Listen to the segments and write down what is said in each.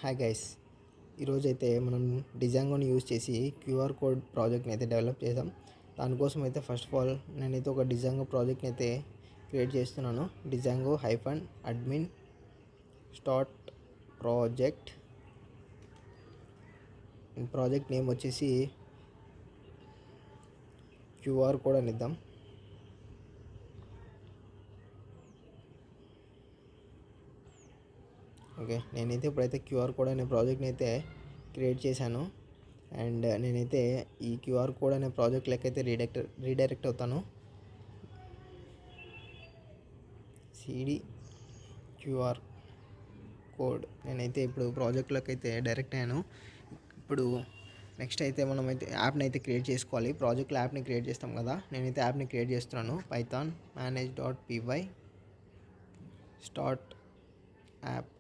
Hi guys, ఈరోజైతే మనం డిజాంగోని use చేసి క్యూఆర్ కోడ్ ప్రాజెక్ట్ని అయితే డెవలప్ చేద్దాం. దానికోసం అయితే ఫస్ట్ ఆఫ్ ఆల్ నేనైతే ఒక డిజాంగో ప్రాజెక్ట్ని అయితే క్రియేట్ చేస్తున్నాను. Django -admin start project. Project name వచ్చేసి క్యూఆర్ కోడ్ అని ఇద్దాం. ఓకే, నేనైతే ఇప్పుడైతే క్యూఆర్ కోడ్ అనే ప్రాజెక్ట్ని అయితే క్రియేట్ చేశాను. అండ్ నేనైతే ఈ క్యూఆర్ కోడ్ అనే ప్రాజెక్ట్ లెక్కైతే రీడైరెక్ట్ అవుతాను. సిడి క్యూఆర్ కోడ్ నేనైతే ఇప్పుడు ప్రాజెక్ట్లోకి అయితే డైరెక్ట్ అయ్యాను. ఇప్పుడు నెక్స్ట్ అయితే మనమైతే యాప్ని అయితే క్రియేట్ చేసుకోవాలి. ప్రాజెక్ట్లో యాప్ని క్రియేట్ చేస్తాం కదా, నేనైతే యాప్ని క్రియేట్ చేస్తున్నాను. Python manage.py start app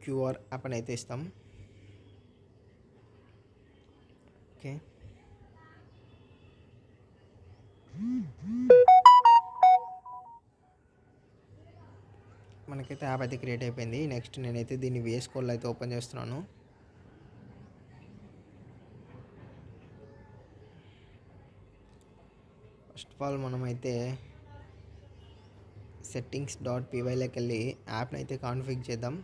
QR app అని అయితే ఇస్తాం. ఓకే, మనకైతే యాప్ అయితే క్రియేట్ అయిపోయింది. నెక్స్ట్ నేనైతే దీన్ని VS కోడ్లో అయితే ఓపెన్ చేస్తున్నాను. ఫస్ట్ ఆఫ్ ఆల్ మనమైతే settings.pyలోకి వెళ్ళి యాప్ని అయితే కాన్ఫిగర్ చేద్దాం.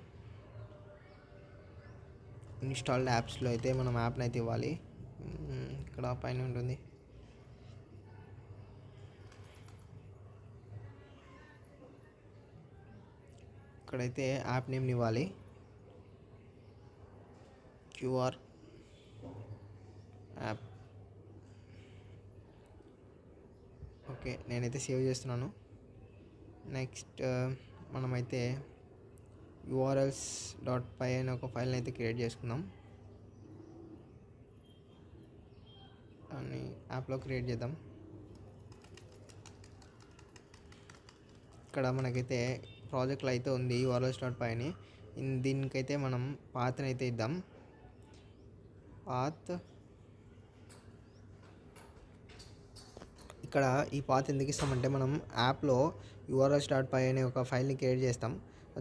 ఇన్స్టాల్డ్ యాప్స్లో అయితే మనం యాప్ని అయితే ఇవ్వాలి. ఇక్కడ పైన ఉంటుంది. ఇక్కడైతే యాప్ నేమ్ని ఇవ్వాలి, క్యూఆర్ యాప్. ఓకే, నేనైతే సేవ్ చేస్తున్నాను. నెక్స్ట్ మనమైతే urls.py అనే ఒక ఫైల్ని అయితే క్రియేట్ చేసుకుందాం. దాన్ని యాప్లో క్రియేట్ చేద్దాం. ఇక్కడ మనకైతే ప్రాజెక్ట్లో అయితే ఉంది urls.py అని. దీనికైతే మనం పాత్ని అయితే ఇద్దాం. పాత్ ఇక్కడ ఈ పాత్ ఎందుకు ఇస్తామంటే మనం యాప్లో urls.py అనే ఒక ఫైల్ని క్రియేట్ చేస్తాం.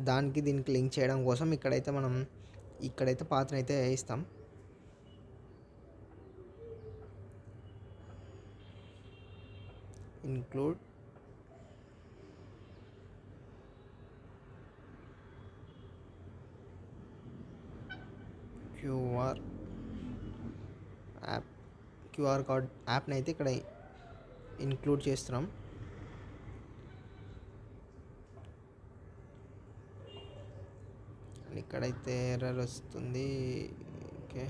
దానికి దీనికి లింక్ చేయడం కోసం ఇక్కడైతే పాత్ని అయితే ఇస్తాం. ఇంక్లూడ్ క్యూఆర్ కోడ్ యాప్ని అయితే ఇక్కడ ఇంక్లూడ్ చేస్తున్నాం. ఇక్కడైతే ఎర్రర్ వస్తుంది. ఓకే,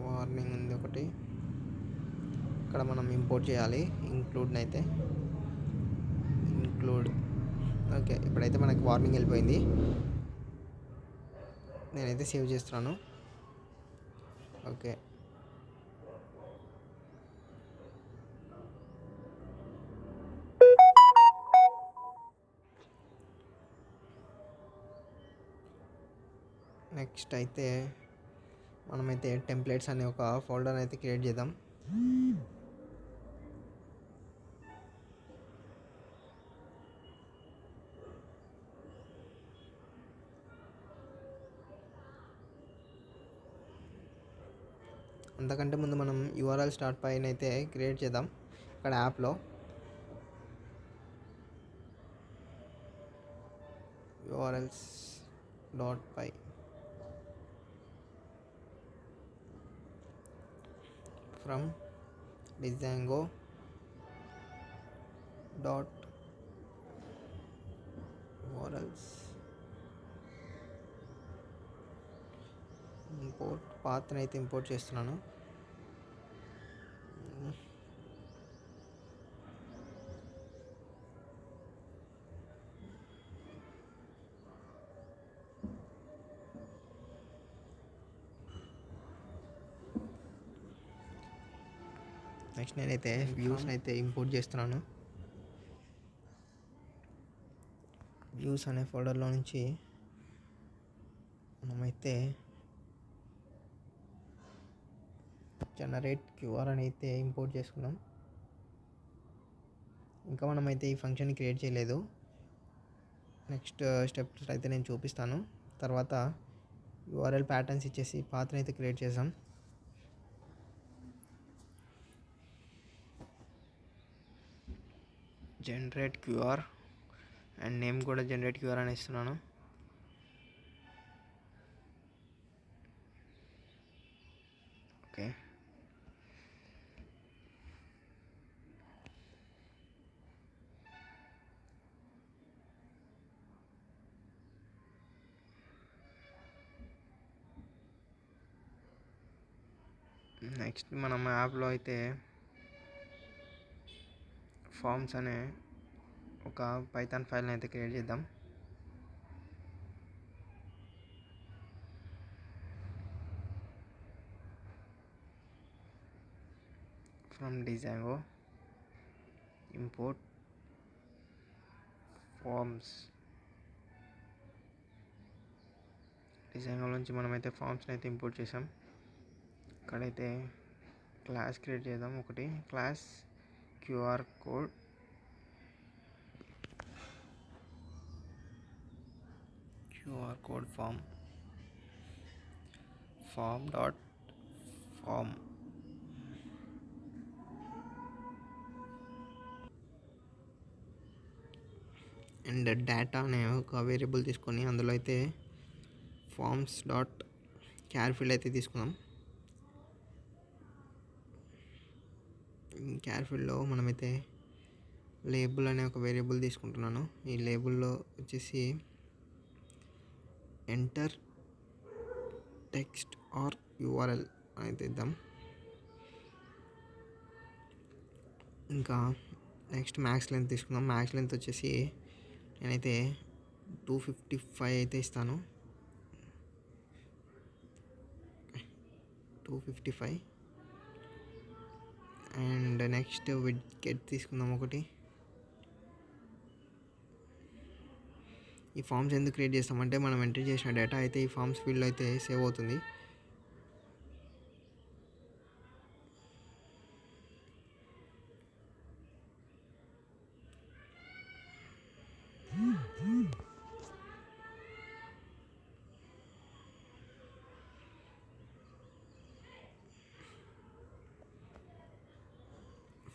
వార్నింగ్ ఉంది ఒకటి. ఇక్కడ మనం ఇంపోర్ట్ చేయాలి ఇంక్లూడ్ని అయితే. ఇంక్లూడ్. ఓకే, ఇప్పుడైతే మనకి వార్నింగ్ వెళ్ళిపోయింది. నేనైతే సేవ్ చేస్తున్నాను. ఓకే, నెక్స్ట్ అయితే మనమైతే టెంప్లెట్స్ అనే ఒక ఫోల్డర్ అయితే క్రియేట్ చేద్దాం. అంతకంటే ముందు మనం urls.py అయితే క్రియేట్ చేద్దాం. ఇక్కడ యాప్లో urls.py ఫ్రమ్ disango.urls ఇంపోర్ట్ పాత్ని అయితే ఇంపోర్ట్ చేస్తున్నాను. నెక్స్ట్ నేనైతే వ్యూస్ని అయితే ఇంపోర్ట్ చేస్తున్నాను. వ్యూస్ అనే ఫోల్డర్లో నుంచి మనమైతే జనరేట్ క్యూఆర్ అని అయితే ఇంపోర్ట్ చేసుకున్నాం. ఇంకా మనమైతే ఈ ఫంక్షన్ క్రియేట్ చేయలేదు. నెక్స్ట్ స్టెప్స్ అయితే నేను చూపిస్తాను. తర్వాత యూఆర్ఎల్ ప్యాటర్న్స్ ఇచ్చేసి పాత్రని అయితే క్రియేట్ చేసాం. జనరేట్ క్యూఆర్ అండ్ నేమ్ కూడా జనరేట్ క్యూఆర్ అని ఇస్తున్నాను. ఓకే, నెక్స్ట్ మనం యాప్లో అయితే ఫార్మ్స్ అనే ఒక పైథాన్ ఫైల్ని అయితే క్రియేట్ చేద్దాం. From Django import forms. Django నుంచి మనమైతే ఫార్మ్స్ని అయితే ఇంపోర్ట్ చేసాం. ఇక్కడైతే క్లాస్ క్రియేట్ చేద్దాం. ఒకటి class QR code form dot form. And data అనే ఒక వేరియబుల్ తీసుకొని అందులో అయితే ఫార్మ్స్ డాట్ క్యార్ ఫీల్డ్ అయితే తీసుకుందాం. క్యార్ ఫీల్డ్లో మనమైతే లేబుల్ అనే ఒక వేరియబుల్ తీసుకుంటున్నాను. ఈ లేబుల్లో వచ్చేసి ఎంటర్ టెక్స్ట్ ఆర్ యూఆర్ఎల్ అయితే ఇద్దాం. ఇంకా నెక్స్ట్ మ్యాక్స్ లెంత్ తీసుకుందాం. మ్యాక్స్ లెంత్ వచ్చేసి నేనైతే 255 అయితే ఇస్తాను. 255. అండ్ నెక్స్ట్ విడ్గెట్ తీసుకుందాం ఒకటి. ఈ ఫామ్స్ ఎందుకు క్రియేట్ చేస్తామంటే మనం ఎంట్రీ చేసిన డేటా అయితే ఈ ఫామ్స్ ఫీల్డ్లో అయితే సేవ్ అవుతుంది.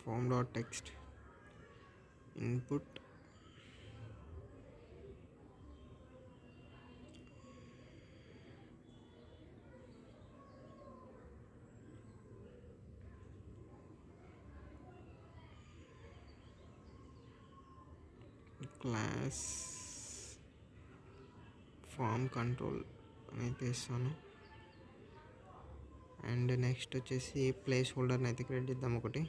Form dot text input class form control అయితే ఇస్తాను. అండ్ నెక్స్ట్ వచ్చేసి ప్లేస్ హోల్డర్ని అయితే క్రియేట్ చేద్దాం ఒకటి.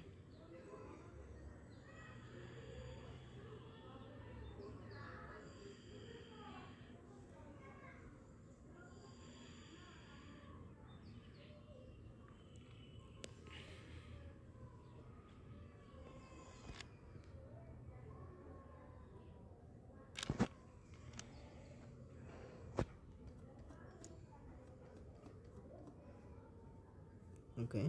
ఓకే,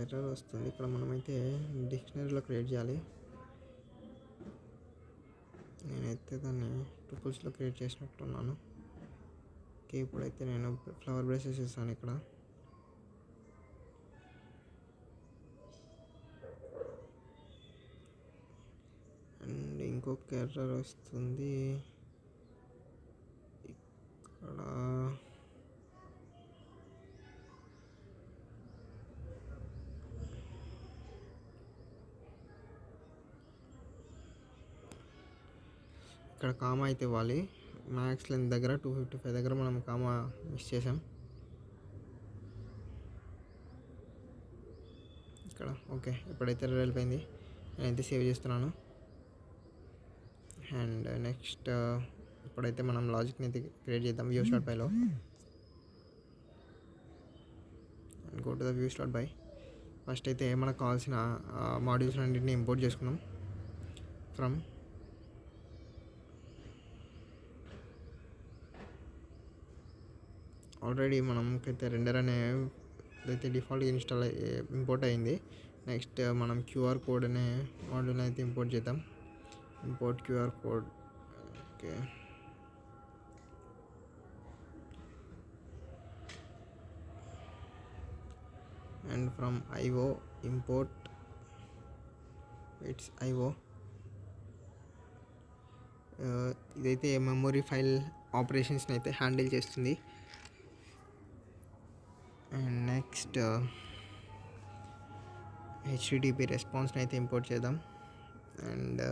ఎర్రర్ వస్తుంది. ఇక్కడ మనమైతే డిక్షనరీలో క్రియేట్ చేయాలి. నేనైతే దాన్ని టూపుల్స్లో క్రియేట్ చేసినట్టున్నాను. ఓకే, ఇప్పుడైతే నేను ఫ్లవర్ బ్రషెస్ ఇస్తాను ఇక్కడ. అండ్ ఇంకొక ఎర్రర్ వస్తుంది ఇక్కడ. ఇక్కడ కామా అయితే ఇవ్వాలి. మ్యాక్స్ లెంత్ దగ్గర 255 దగ్గర మనం కామా మిస్ చేసాం ఇక్కడ. ఓకే, ఇప్పుడైతే వెళ్ళిపోయింది. నేనైతే సేవ్ చేస్తున్నాను. అండ్ నెక్స్ట్ ఇప్పుడైతే మనం లాజిక్ని అయితే క్రియేట్ చేద్దాం వ్యూ స్లాట్ బైలో. And go to the view slot by. First అయితే మనకు కావాల్సిన మాడ్యూల్స్ అన్నింటినీ ఇంపోర్ట్ చేసుకున్నాం. ఫ్రమ్ ఆల్రెడీ మనకైతే రెండర్ అనే అయితే డిఫాల్ట్ ఇన్స్టాల్ ఇంపోర్ట్ అయింది. నెక్స్ట్ మనం క్యూఆర్ కోడ్ అనే మాడ్యూల్ అయితే ఇంపోర్ట్ చేద్దాం. Import QR code. Okay, and from IO import it's IO. ఇదైతే మెమొరీ ఫైల్ ఆపరేషన్స్ని అయితే హ్యాండిల్ చేస్తుంది. అండ్ నెక్స్ట్ HTTP రెస్పాన్స్ని అయితే ఇంపోర్ట్ చేద్దాం. అండ్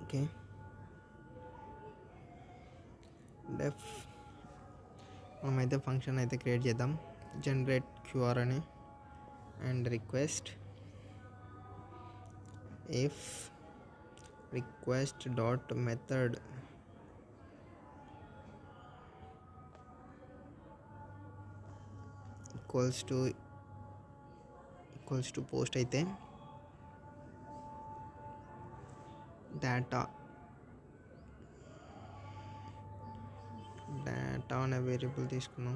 ఓకే, డెఫ్ మనమైతే ఫంక్షన్ అయితే క్రియేట్ చేద్దాం. జనరేట్ క్యూఆర్ అని and request if request dot method equals to post అయితే డేటా అనే వేరియబుల్ తీసుకున్నాం.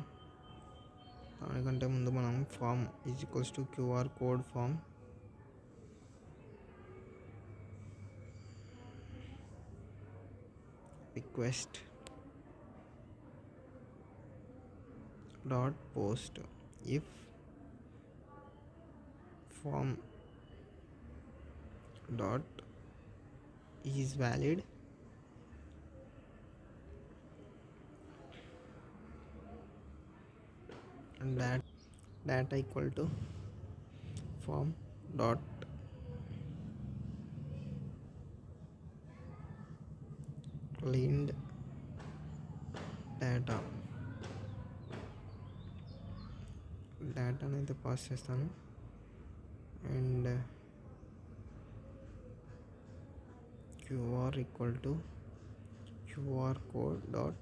దానికంటే ముందు మనం form equals to QR code form request dot post if form dot is valid and data equal to form dot cleaned data అయితే pass చేస్తాను. And QR equal to QR code dot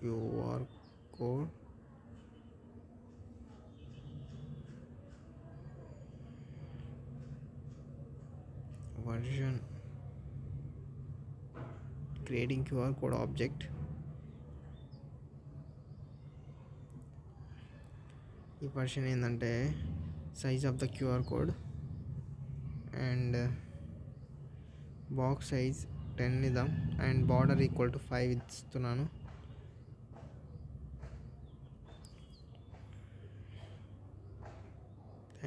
QR code version creating QR code object. ఈ version ఏంటంటే size of the QR code and box size 10 ఇద్దాం. And border equal to 5 ఇస్తున్నాను.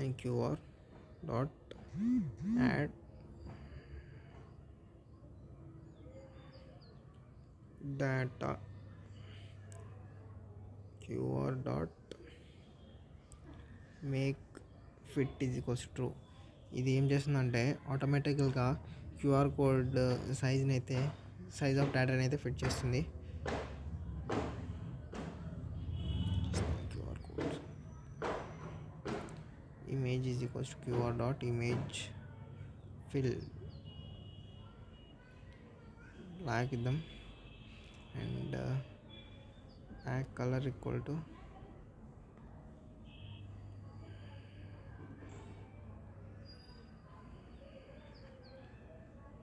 And QR dot add data QR dot make fit is equals to true. ఇది ఏం చేస్తుందంటే ఆటోమేటికల్గా QR code size of డేటాని అయితే ఫిట్ చేస్తుంది. QR code image is equals to QR dot image fill black ఇద్దాం. And colour equal to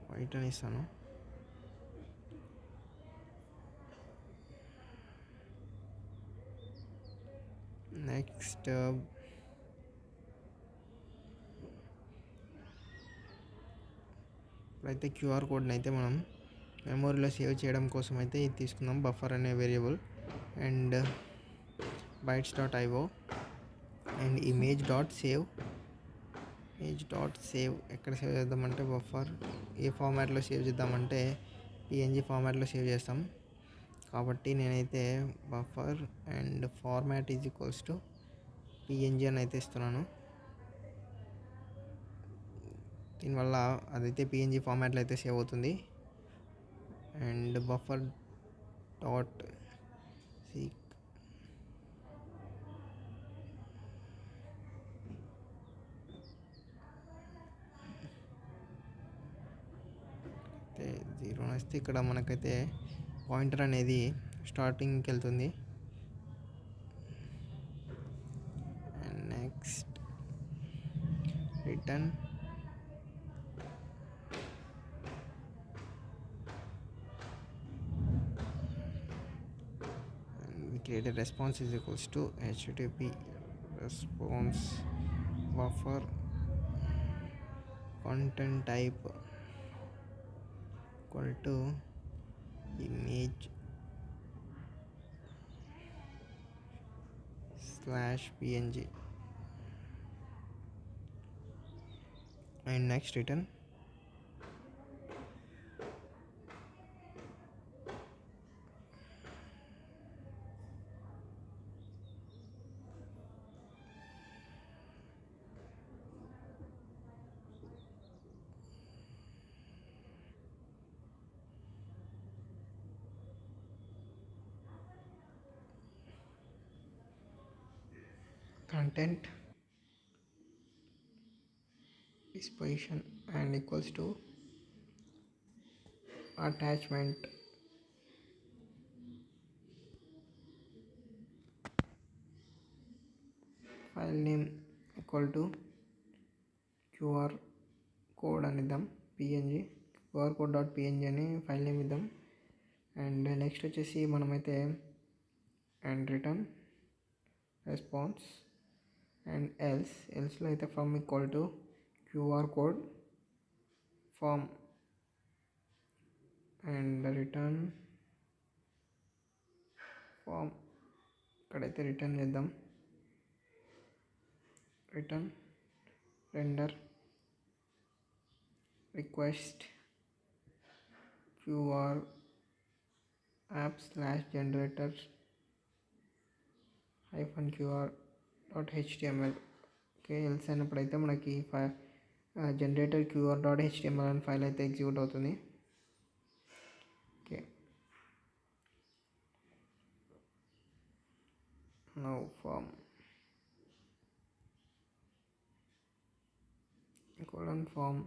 white అని ఇస్తాను. నెక్స్ట్ ఇప్పుడైతే క్యూఆర్ కోడ్ని అయితే మనం మెమొరీలో సేవ్ చేయడం కోసం అయితే ఇది తీసుకుందాం, బఫర్ అనే variable. And bytes dot IO and image dot save ఎక్కడ సేవ్ చేద్దామంటే బఫర్. ఏ ఫార్మాట్లో సేవ్ చేద్దామంటే PNG ఫార్మాట్లో సేవ్ చేస్తాం. కాబట్టి నేనైతే buffer and format is equals to PNG అని అయితే ఇస్తున్నాను. దీనివల్ల అదైతే PNG ఫార్మాట్లో అయితే సేవ్ అవుతుంది. అండ్ బఫర్ డాట్ సీక్ అయితే 0 వస్తే ఇక్కడ మనకైతే పాయింటర్ అనేది స్టార్టింగ్కి వెళ్తుంది. And next return create a response is equals to http response buffer content type equal to image /png and next return content disposition and equals to attachment file name equal to QR code అనిద్దాం. png QR code .png అని file name ఇద్దాం. And next వచ్చేసి మనమైతే and return response and ఎల్స్లో అయితే form equal to QR code form and return form ఇక్కడైతే return చేద్దాం. Return render request QR app /generator -QR.html. Okay, else అయినప్పుడైతే మనకి జనరేటర్ QR.html అనే ఫైల్ అయితే ఎగ్జిక్యూట్ అవుతుంది. ఓకే, నౌ ఫామ్ ఫామ్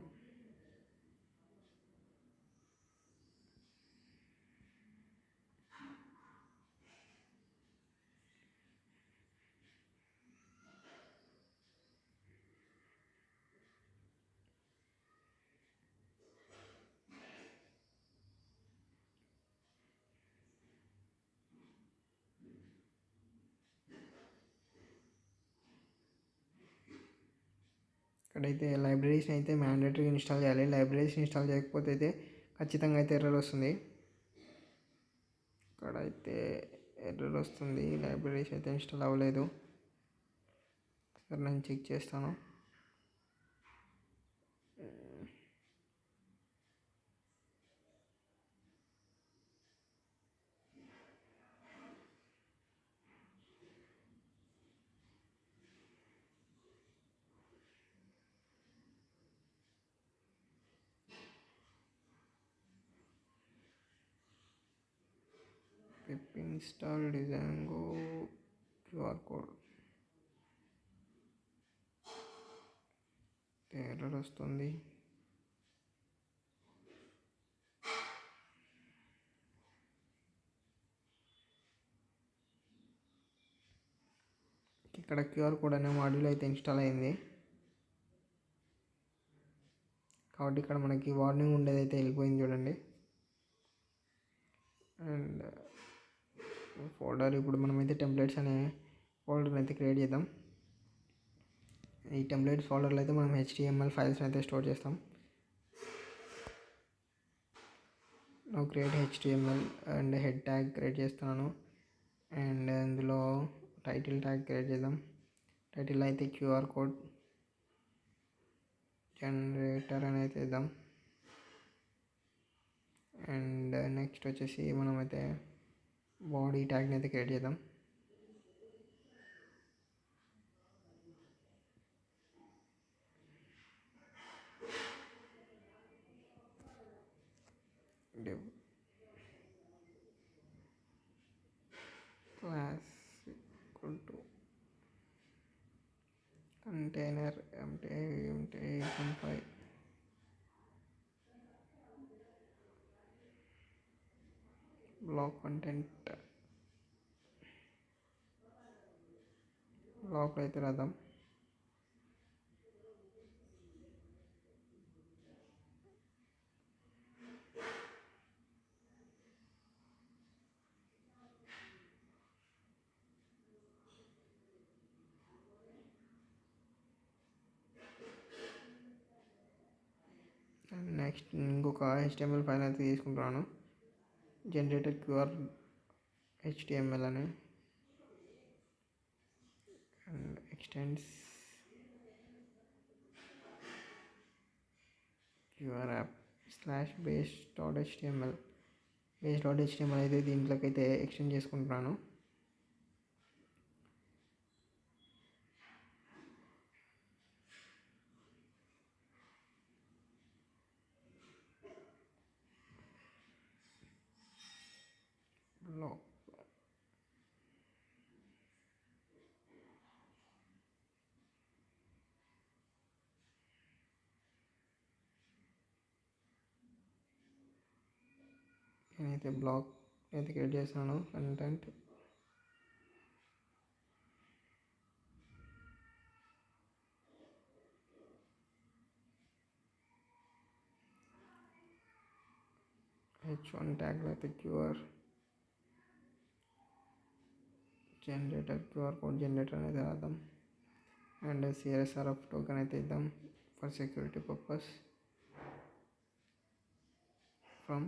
ఇక్కడైతే లైబ్రరీస్ని అయితే మ్యాండేటరీగా ఇన్స్టాల్ చేయాలి. లైబ్రరీస్ ఇన్స్టాల్ చేయకపోతే అయితే ఖచ్చితంగా అయితే ఎర్రర్ వస్తుంది. ఇక్కడైతే ఎర్రర్ వస్తుంది, లైబ్రరీస్ అయితే ఇన్స్టాల్ అవ్వలేదు. సరే, నేను చెక్ చేస్తాను. Pip install Django QR code error వస్తుంది. ఇక్కడ QR కోడ్ అనే మాడ్యూల్ అయితే ఇన్స్టాల్ అయింది కాబట్టి ఇక్కడ మనకి వార్నింగ్ ఉండేది అయితే వెళ్ళిపోయింది చూడండి. అండ్ ఫోల్డర్ ఇప్పుడు మనమైతే టెంప్లెట్స్ అనే ఫోల్డర్ అయితే క్రియేట్ చేద్దాం. ఈ టెంప్లెట్స్ ఫోల్డర్లో అయితే మనం HTML ఫైల్స్ అయితే స్టోర్ చేస్తాం. Now create HTML and head tag create చేస్తున్నాను. అండ్ అందులో టైటిల్ ట్యాగ్ క్రియేట్ చేద్దాం. టైటిల్ అయితే QR కోడ్ జనరేటర్ అని అయితే ఇద్దాం. అండ్ నెక్స్ట్ వచ్చేసి మనమైతే బాడీ ట్యాగ్ని అయితే క్రియేట్ చేద్దాం. div class equal to container empty 5 block content block అయితే రాద్దాం. నెక్స్ట్ ఇంకొక HTML ఫైల్ అయితే తీసుకుంటున్నాను, జనరేటర్ క్యూఆర్ HTML అని, and extends QR app /base.html base.html అయితే దీంట్లోకి అయితే ఎక్స్టెండ్ చేసుకుంటున్నాను. బ్లాక్ నేనైతే బ్లాక్ అయితే క్రియేట్ చేస్తున్నాను. కంటెంట్ H1 ట్యాగ్లో అయితే QR generator QR code generator అనేది రాద్దాం. అండ్ CSRF టోకెన్ అయితే ఇద్దాం for security purpose from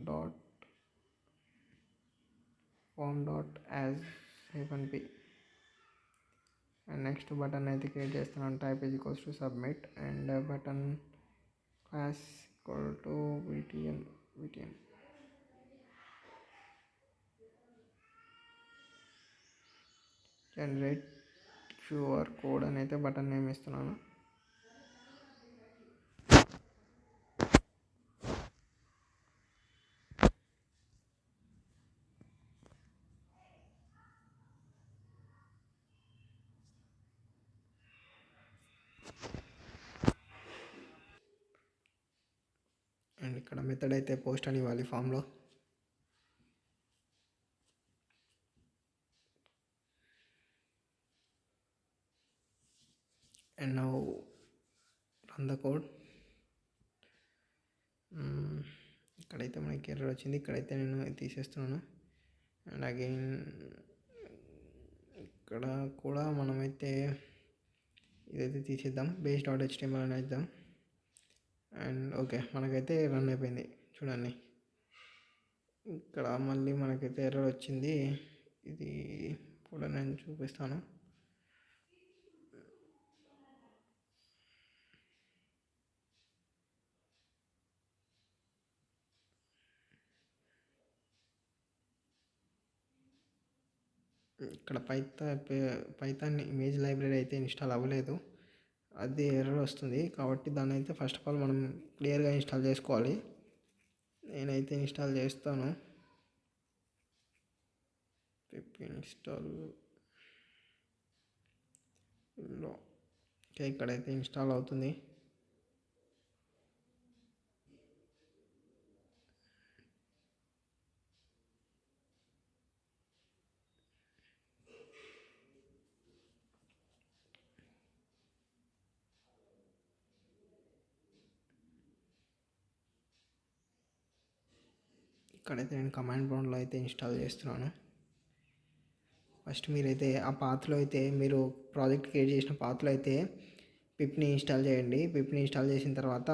dot form dot as -p. And next button అయితే క్రియేట్ చేస్తున్నాను. Type is equals to submit and button class equal to VTN generate QR code అని అయితే button name ఇస్తున్నాను. And ఇక్కడ method అయితే post అని ఇవ్వాలి ఫామ్లో. And now run the code. ఇక్కడైతే మనకి ఎర్రర్ వచ్చింది, ఇక్కడైతే నేను తీసేస్తున్నాను. అండ్ అగైన్ ఇక్కడ కూడా మనమైతే ఇదైతే తీసేద్దాం, base.html అని ఇద్దాం. అండ్ ఓకే, మనకైతే రన్ అయిపోయింది చూడండి. ఇక్కడ మళ్ళీ మనకైతే ఎర్రర్ వచ్చింది, ఇది కూడా నేను చూపిస్తాను. ఇక్కడ పైథాన్ ఇమేజ్ లైబ్రరీ అయితే ఇన్స్టాల్ అవ్వలేదు, అది ఎర్రర్ వస్తుంది. కాబట్టి దాన్ని అయితే ఫస్ట్ ఆఫ్ ఆల్ మనం క్లియర్గా ఇన్స్టాల్ చేసుకోవాలి. నేనైతే ఇన్స్టాల్ చేస్తాను. పిప్ ఇన్స్టాల్ ఓకే, ఇక్కడైతే ఇన్స్టాల్ అవుతుంది. ఇక్కడైతే నేను కమాండ్ ప్రాంప్ట్లో అయితే ఇన్స్టాల్ చేస్తున్నాను. ఫస్ట్ మీరైతే ఆ పాత్లో అయితే మీరు ప్రాజెక్ట్ క్రియేట్ చేసిన పాత్లో అయితే పిప్ని ఇన్స్టాల్ చేయండి. పిప్ని ఇన్స్టాల్ చేసిన తర్వాత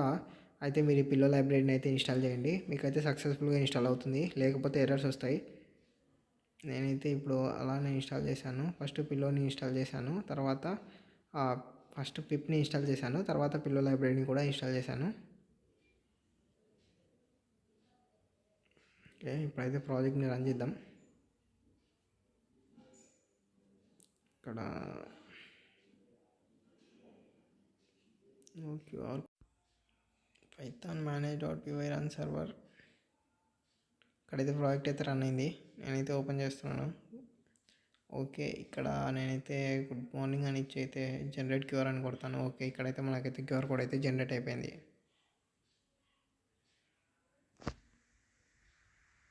అయితే మీరు ఈ పిల్లో లైబ్రరీని అయితే ఇన్స్టాల్ చేయండి. మీకైతే సక్సెస్ఫుల్గా ఇన్స్టాల్ అవుతుంది, లేకపోతే ఎర్రర్స్ వస్తాయి. నేనైతే ఇప్పుడు అలానే ఇన్స్టాల్ చేశాను. ఫస్ట్ పిల్లోని ఇన్స్టాల్ చేశాను, తర్వాత ఫస్ట్ పిప్ని ఇన్స్టాల్ చేశాను, తర్వాత పిల్లో లైబ్రరీని కూడా ఇన్స్టాల్ చేశాను. ఓకే, ఇప్పుడైతే ప్రాజెక్ట్ని రన్ చేద్దాం. ఇక్కడ QR Python manage.py run server, ఇక్కడైతే ప్రాజెక్ట్ అయితే రన్ అయింది. నేనైతే ఓపెన్ చేస్తున్నాను. ఓకే, ఇక్కడ నేనైతే గుడ్ మార్నింగ్ అని ఇచ్చి అయితే జనరేట్ క్యూఆర్ అని కొడతాను. ఓకే, ఇక్కడైతే మనకైతే క్యూఆర్ కోడ్ అయితే జనరేట్ అయిపోయింది.